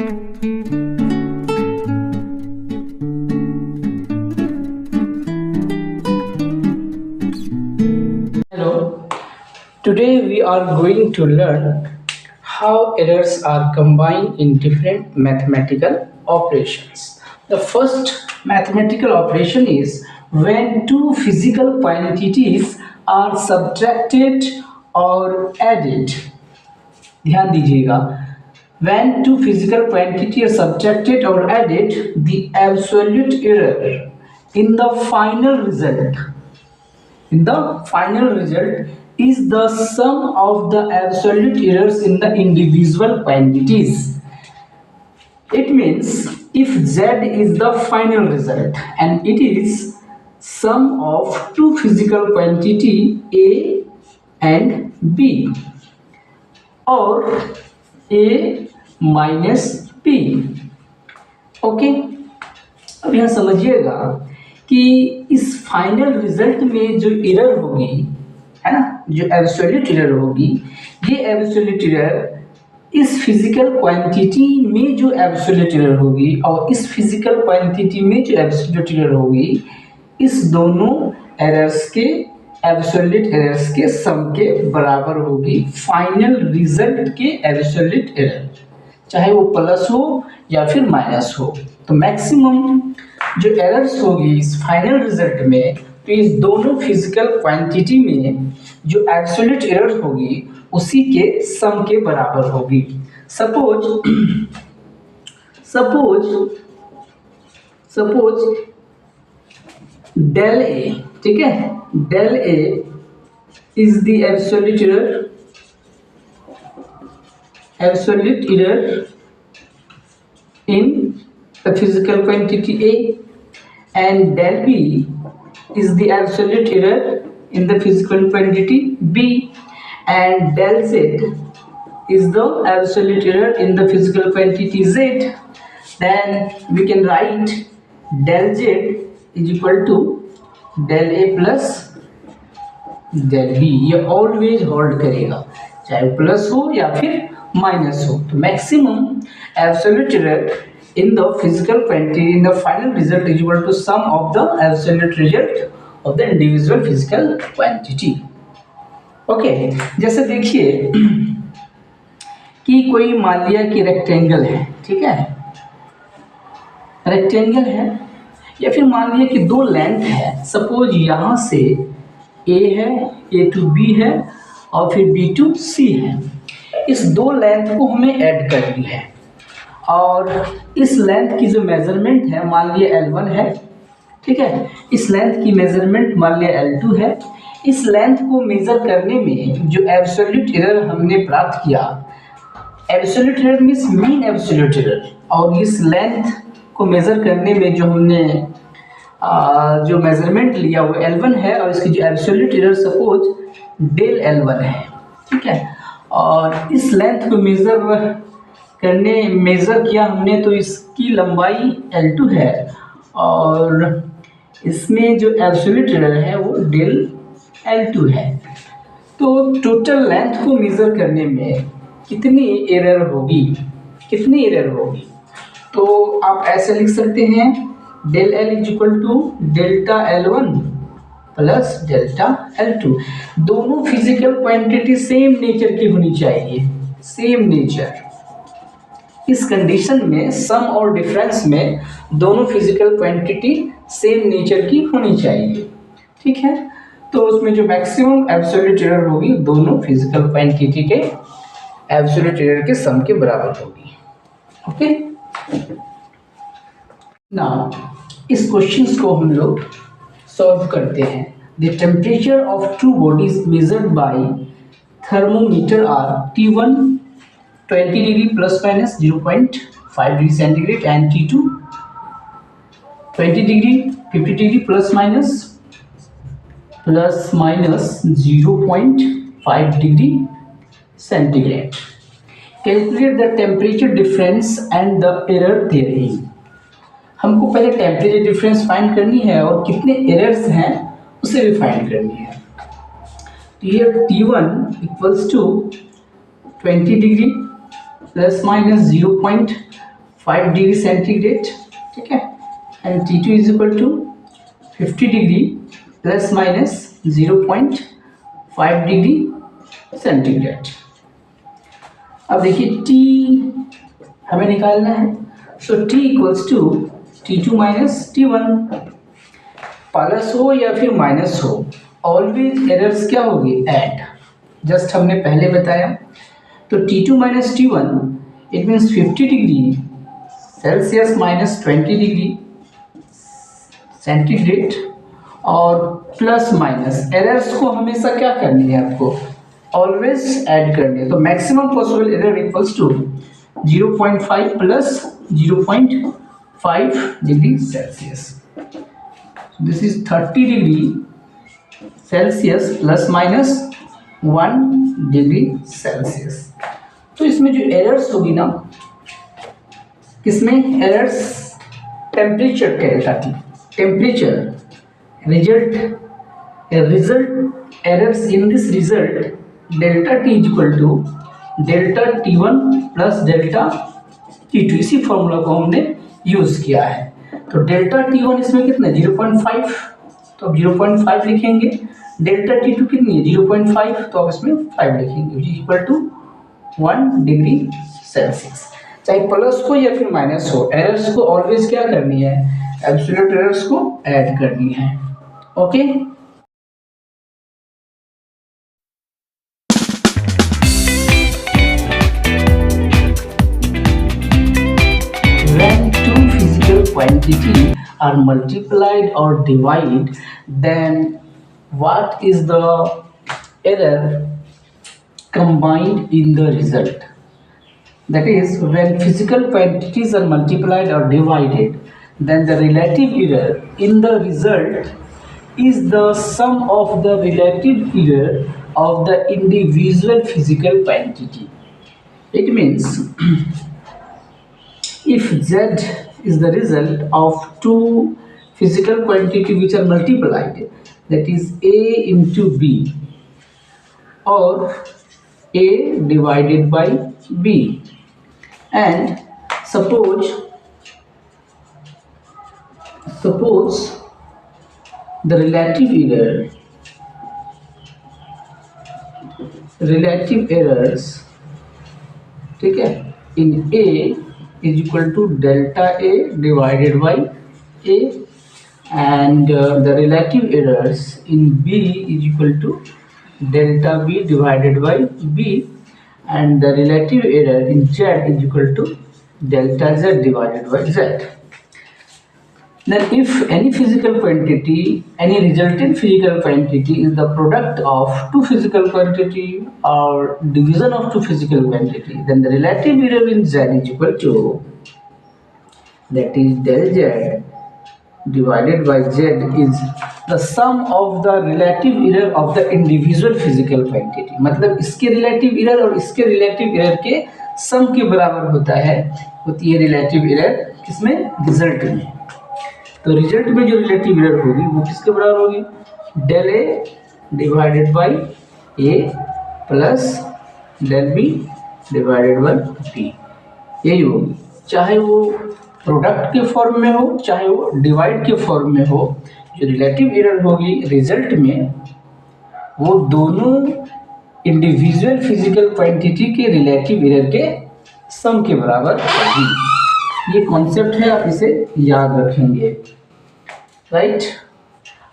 Hello, today we are going to learn how errors are combined in different mathematical operations. The first mathematical operation is when two physical quantities are subtracted or added. ध्यान दीजिएगा, when two physical quantities are subtracted or added, the absolute error in the final result is the sum of the absolute errors in the individual quantities. It means if Z is the final result and it is sum of two physical quantity A and B or A minus B. Okay, अब यहाँ समझिएगा कि इस final result में जो error होगी, है ना, जो एब्सोल्यूट एरर होगी, ये एब्सोल्यूट एरर इस फिजिकल क्वांटिटी में जो एब्सोल्यूट एरर होगी और इस फिजिकल क्वांटिटी में जो एब्सोल्यूट एरर होगी, इस दोनों एरर्स के एब्सोल्यूट एरर्स के सम के बराबर होगी फाइनल रिजल्ट के एब्सोल्यूट एरर, चाहे वो प्लस हो या फिर माइनस हो। तो मैक्सिमम जो एरर्स होगी इस फाइनल रिजल्ट में, तो इस दोनों फिजिकल क्वांटिटी में जो एब्सोल्यूट एरर होगी उसी के सम के बराबर होगी। सपोज डेल ए, ठीक है, del A is the absolute error in the physical quantity A, and del B is the absolute error in the physical quantity B, and del Z is the absolute error in the physical quantity Z. Then we can write del Z is equal to del A plus del B. ये always hold करेगा, चाहे plus हो या फिर minus हो। तो maximum absolute error in the physical quantity in the final result is equal to sum of the absolute result of the individual physical quantity. Okay, जैसे देखिए कि कोई मान लिया कि रेक्टेंगल है, ठीक है, रेक्टेंगल है, या फिर मान लिया कि दो लेंथ है। सपोज यहाँ से A है, A to B है और फिर B to C है। इस दो लेंथ को हमें ऐड करनी है और इस लेंथ की जो मेजरमेंट है मान लिया L1 है, ठीक है, इस लेंथ की मेजरमेंट मान लिया L2 है। इस लेंथ को मेजर करने में जो एब्सोल्यूट एरर हमने प्राप्त किया, absolute error means mean absolute error, और इस लेंथ को मेजर करने में जो हमने जो मेजरमेंट लिया वो L1 है और इसकी जो absolute error suppose del L1 है, ठीक है, और इस लेंथ को मेजर किया हमने, तो इसकी लंबाई L2 है और इसमें जो एब्सोल्यूट एरर है वो डेल L2 है। तो टोटल लेंथ को मेजर करने में कितनी एरर होगी, तो आप ऐसे लिख सकते हैं del L is equal to delta L1 plus delta L2। दोनों फिजिकल क्वांटिटी सेम नेचर की होनी चाहिए, सेम नेचर। इस कंडीशन में सम और डिफरेंस में दोनों फिजिकल क्वांटिटी सेम नेचर की होनी चाहिए, ठीक है। तो उसमें जो मैक्सिमम एब्सोल्यूट एरर होगी दोनों फिजिकल क्वांटिटी के एब्सोल्यूट एरर के सम के बराबर होगी। ओके, नाउ इस क्वेश्चन को हम लोग सॉल्व करते हैं। The temperature of two bodies measured by thermometer are T1 20 degree plus minus 0.5 degree centigrade and T2 20 degree 50 degree plus minus 0.5 degree centigrade. Calculate the temperature difference and the error theory. हमको पहले temperature difference find करनी है और कितने errors हैं उसे भी find करनी है। Here T1 equals to 20 degree plus minus 5 degree centigrade, ठीक है, and T2 is equal to 50 degree plus minus 0.5 degree centigrade. अब देखिए T हमें निकालना है, so T equals to T2 minus T1। Plus हो या फिर माइनस हो, ऑलवेज एरर्स क्या होगी, ऐड, जस्ट हमने पहले बताया। तो T2 minus T1 it means 50 degree Celsius minus 20 degree centigrade, और प्लस माइनस एरर्स को हमेशा क्या करनी है, आपको ऑलवेज ऐड करनी है। तो maximum possible error equals to 0.5 plus 0.5 degree Celsius. This is 30 degree Celsius plus minus 1 degree Celsius. तो इसमें जो एरर्स होगी ना, किसमें errors, temperature delta T, temperature result errors in this result delta T is equal to delta T1 plus delta T2। इसी formula को हमने use किया है। तो डेल्टा T1 इसमें कितना, 0.5, तो अब 0.5 लिखेंगे। डेल्टा T2 कितनी है, 0.5, तो अब इसमें 5 लिखेंगे, which is equal to 1 degree Celsius. चाहे प्लस हो या फिर माइनस हो, एरर्स को ऑलवेज क्या करनी है, एब्सोल्यूट एरर्स को ऐड करनी है। Okay, when two physical quantity are multiplied or divided, then what is the error combined in the result? That is, when physical quantities are multiplied or divided, then the relative error in the result is the sum of the relative error of the individual physical quantity. It means if Z is the result of two physical quantity which are multiplied, that is A into B, or A divided by B, and suppose the relative errors, ठीक है, in A is equal to delta A divided by A, and the relative errors in B is equal to delta B divided by B, and the relative error in Z is equal to delta Z divided by Z. Then if any physical quantity, any resultant physical quantity is the product of two physical quantity or division of two physical quantity, then the relative error in Z is equal to, that is del Z divided by Z is the sum of the relative error of the individual physical quantity। मतलब इसके relative error और इसके relative error के सम के बराबर होती है relative error किसमें, रिजल्ट में। तो रिजल्ट में जो रिलेटिव एरर होगी वो किसके बराबर होगी, del A divided by A plus del B divided by B, यही होगी। चाहे वो प्रोडक्ट के फॉर्म में हो, चाहे वो डिवाइड के फॉर्म में हो, जो रिलेटिव एरर होगी रिजल्ट में, वो दोनों इंडिविजुअल फिजिकल क्वांटिटी के रिलेटिव एरर के सम के बराबर होगी। ये कॉन्सेप्ट है, आप इसे याद रखेंगे, राइट।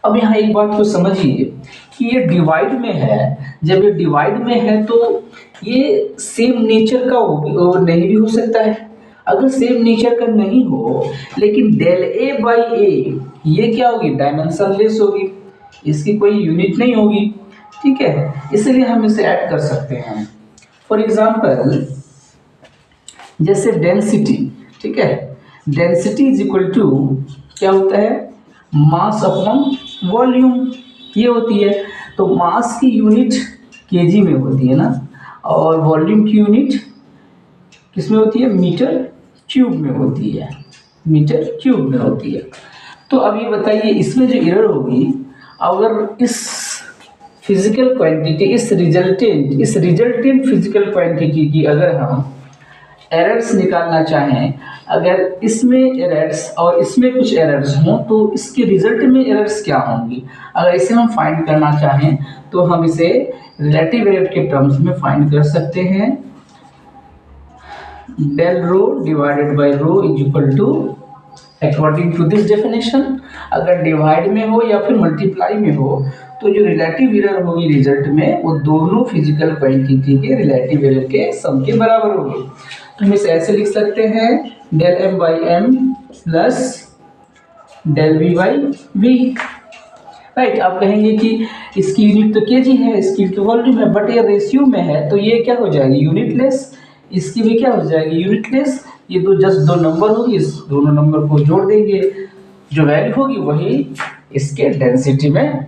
अब यहाँ एक बात को समझिए कि ये डिवाइड में है, जब ये डिवाइड में है तो ये सेम नेचर का नहीं भी हो सकता है। अगर सेम नेचर का नहीं हो, लेकिन डेल ए बाई ए ये क्या होगी, डायमेंशनलेस होगी, इसकी कोई यूनिट नहीं होगी, ठीक है, इसलिए हम इसे ऐड कर सकते हैं। फॉर एग्जाम्पल जैसे डेंसिटी, ठीक है, डेंसिटी इज इक्वल टू क्या होता है, मास अपॉन वॉल्यूम, ये होती है। तो मास की यूनिट केजी में होती है ना, और वॉल्यूम की यूनिट किस में होती है, मीटर क्यूब में होती है, मीटर क्यूब में होती है। तो अब ये बताइए इसमें जो एरर होगी, अगर इस फिजिकल क्वांटिटी, इस रिजल्टेंट फिजिकल क्वांटिटी की अगर हम एरर्स निकालना चाहें, अगर इसमें एरर्स और इसमें कुछ एरर्स हों तो इसके रिजल्ट में एरर्स क्या होंगी, अगर इसे हम फाइंड करना चाहें तो हम इसे रिलेटिव एरर के टर्म्स में फाइंड कर सकते हैं। del rho divided by rho is equal to, according to this definition, अगर डिवाइड में हो या फिर मल्टीप्लाई में हो तो जो रिलेटिव एरर होगी रिजल्ट में वो दोनों फिजिकल क्वांटिटी के रिलेटिव एरर के सम के बराबर होगी। तो हम इसे ऐसे लिख सकते हैं del m by M plus del v by V. Right, आप कहेंगे कि इसकी यूनिट तो केजी है, इसकी तो वॉल्यूम है, बट ये रेशियो में है तो ये क्या हो जाएगी यूनिटलेस, इसकी भी क्या हो जाएगी यूनिटलेस। ये तो जस्ट दो नंबर होगी, इस दोनों नंबर को जोड़ देंगे, जो वैल्यू होगी वही इसके डेंसिटी में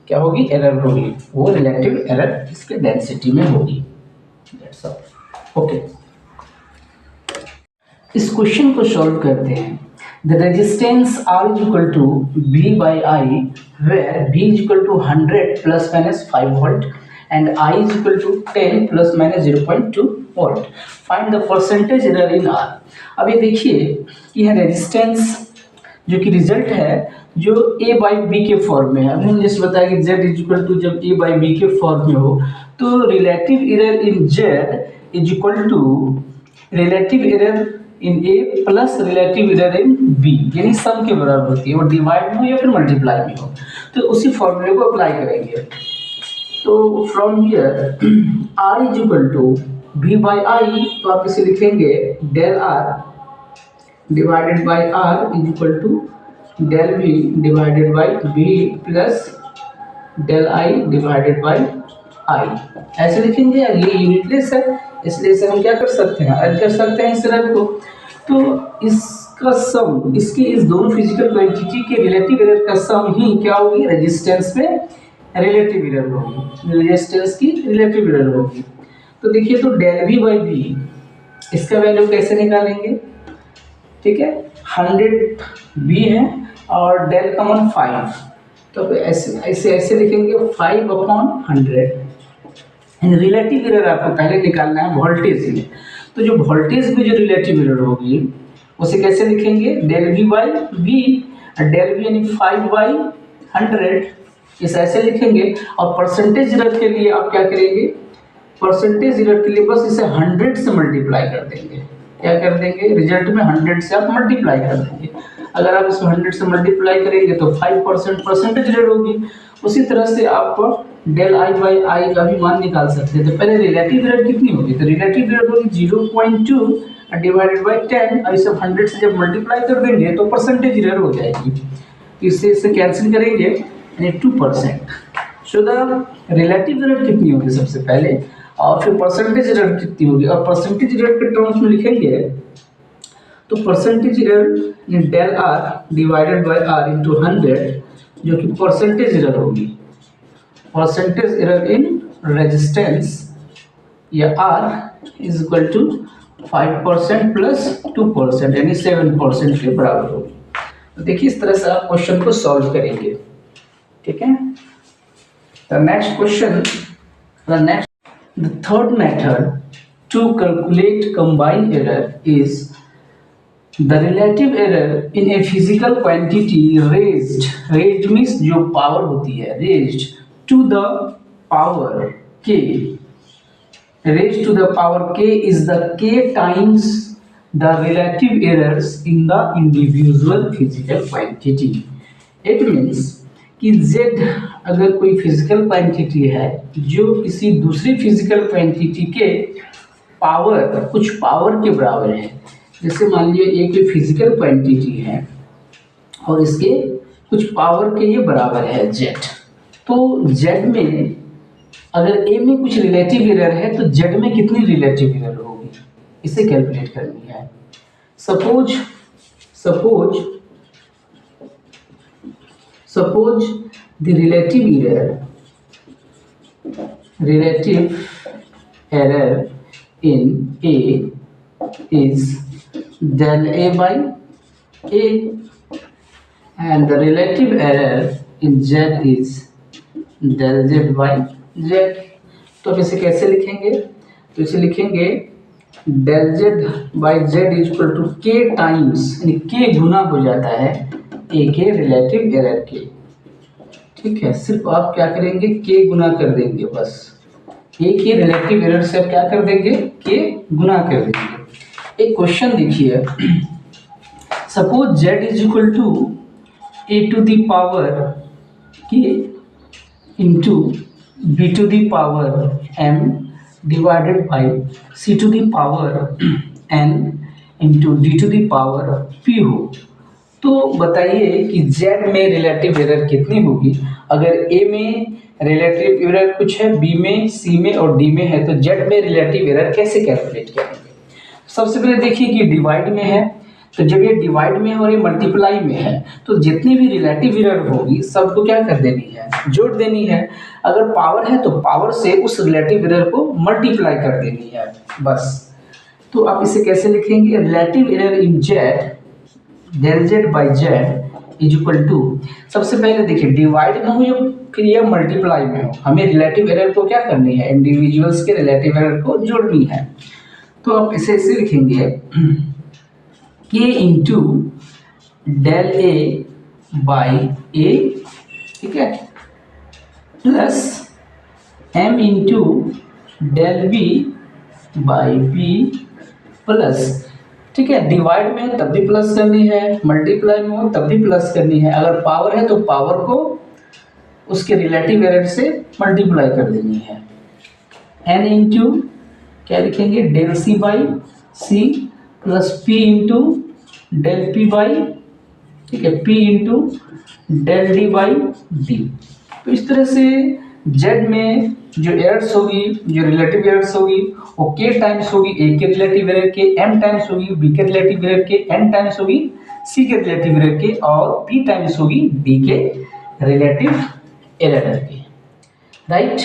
क्या होगी, एरर होगी, वो रिलेटिव एरर इसके डेंसिटी में होगी। ओके, इस क्वेश्चन को सॉल्व करते हैं। The resistance R is equal to V by I, where V is equal to 100 plus minus 5 volt and I is equal to 10 plus minus 0.2 volt. Find the percentage error in R। अब ये देखिए कि यह resistance जो कि result है जो A by B के फॉर्म में है। हमने जैसे बताया कि Z इज इक्वल टू जब A बाई बी के फॉर्म में हो तो relative error in Z is equal to relative error in A plus relative error in B, यानी सम के बराबर होती है, वो डिवाइड में हो या फिर मल्टीप्लाई में हो। तो उसी फॉर्मूले को अप्लाई करेंगे। तो from here R is equal to V by I, तो आप इसे लिखेंगे del R divided by R is equal to del V divided by V plus del I divided by I। ऐसे लिखेंगे, ये यूनिटलेस है इसलिए इसे हम क्या कर सकते हैं, ऐड कर सकते हैं इस एरर को। तो इसका सम, इसके इस दोनों फिजिकल क्वांटिटी के रिलेटिव एरर का सम ही क्या होगी, रेजिस्टेंस में रिलेटिव एरर होगी, रेजिस्टेंस की रिलेटिव एरर होगी। तो देखिए, तो डेल वी बाई वी इसका वैल्यू कैसे निकालेंगे, ठीक है, 100 बी है और डेल का मान 5, तो ऐसे लिखेंगे 5/100। रिलेटिव एरर आपको पहले निकालना है वोल्टेज में, तो जो वोल्टेज में जो रिलेटिव एरर होगी उसे कैसे लिखेंगे, del V by V, del V यानी 5/100, इसे ऐसे लिखेंगे। और परसेंटेज एरर के लिए आप क्या करेंगे, परसेंटेज एरर के लिए बस इसे 100 से मल्टीप्लाई कर देंगे। क्या कर देंगे, रिजल्ट में 100 से आप मल्टीप्लाई कर देंगे। अगर आप इसमें 100 से मल्टीप्लाई करेंगे तो 5% परसेंटेज एरर होगी। उसी तरह से आप डेल आई बाई आई का भी मान निकाल सकते हैं। तो पहले रिलेटिव एरर कितनी होगी, तो रिलेटिव एरर होगी 0.2 डिवाइडेड बाई 10, और इसे 100 से जब मल्टीप्लाई कर देंगे तो परसेंटेज एरर हो जाएगी। इसे कैंसिल करेंगे यानी 2%। सो द रिलेटिव एरर कितनी होगी सबसे पहले, और फिर परसेंटेज एरर कितनी होगी, और परसेंटेज एरर के टर्म्स में लिखेंगे तो percentage error del R divided by R into 100, जो कि परसेंटेज एरर होगी, परसेंटेज एरर इन रेजिस्टेंस या R is equal to 5% plus 2% यानी 7% के बराबर होगी। तो देखिए, इस तरह से आप क्वेश्चन को सॉल्व करेंगे, ठीक है। The next question, the third method to calculate combined error is the relative error in a physical quantity raised means जो पावर होती है, raised to the power k, raised to the power k is the k times the relative errors in the individual physical quantity। It means कि z अगर कोई physical quantity है जो किसी दूसरी फिजिकल क्वांटिटी के पावर, कुछ पावर के बराबर है, जैसे मान लीजिए एक फिजिकल क्वांटिटी है और इसके कुछ पावर के ये बराबर है z, तो z में अगर a में कुछ रिलेटिव एरर है तो z में कितनी रिलेटिव एरर होगी, इसे कैलकुलेट करनी है। Suppose the relative error in A is del A by A and the relative error in Z is del Z by Z। तो अब इसे कैसे लिखेंगे, तो इसे लिखेंगे del Z by Z is equal to K times, यानी K गुना हो जाता है ए के रिलेटिव एरर के। ठीक है, सिर्फ आप क्या करेंगे, के गुना कर देंगे, बस ए के रिलेटिव एरर से आप क्या कर देंगे, के गुना कर देंगे। एक क्वेश्चन देखिए, suppose Z is equal to A to the power के into B to the power M divided by C to the power N into D to the power P हो, तो बताइए कि जेड में रिलेटिव एरर कितनी होगी। अगर ए में रिलेटिव एरर कुछ है, बी में, सी में और डी में है, तो जेड में रिलेटिव एरर कैसे कैलकुलेट करेंगे। सबसे पहले देखिए कि डिवाइड में है, तो जब ये डिवाइड में है और ये मल्टीप्लाई में है, तो जितनी भी रिलेटिव एरर होगी सबको क्या कर देनी है, जोड़ देनी है। अगर पावर है तो पावर से उस रिलेटिव एरर को मल्टीप्लाई कर देनी है, बस। तो आप इसे कैसे लिखेंगे, relative error in Z del Z by Z is equal to, सबसे पहले देखिए डिवाइड में हो या फिर यह मल्टीप्लाई में हो, हमें रिलेटिव एरर को क्या करनी है, इंडिविजुअल्स के रिलेटिव एरर को जोड़नी है। तो आप इसे ऐसे लिखेंगे K into del A by A, ठीक है, plus M into del B by B plus, ठीक है, डिवाइड में तब भी प्लस करनी है, मल्टीप्लाई में हो तब भी प्लस करनी है। अगर पावर है तो पावर को उसके रिलेटिव एरर से मल्टीप्लाई कर देनी है। एन इंटू क्या लिखेंगे, del C by C plus P into del P by, ठीक है, P into del D by D. तो इस तरह से जेड में जो एरर्स होगी, जो रिलेटिव एरर्स होगी, वो के टाइम्स होगी ए के रिलेटिव एरर के, एम टाइम्स होगी बी के रिलेटिव एरर के, एन टाइम्स होगी सी के रिलेटिव एरर के, और पी टाइम्स होगी डी के रिलेटिव एरर के, राइट।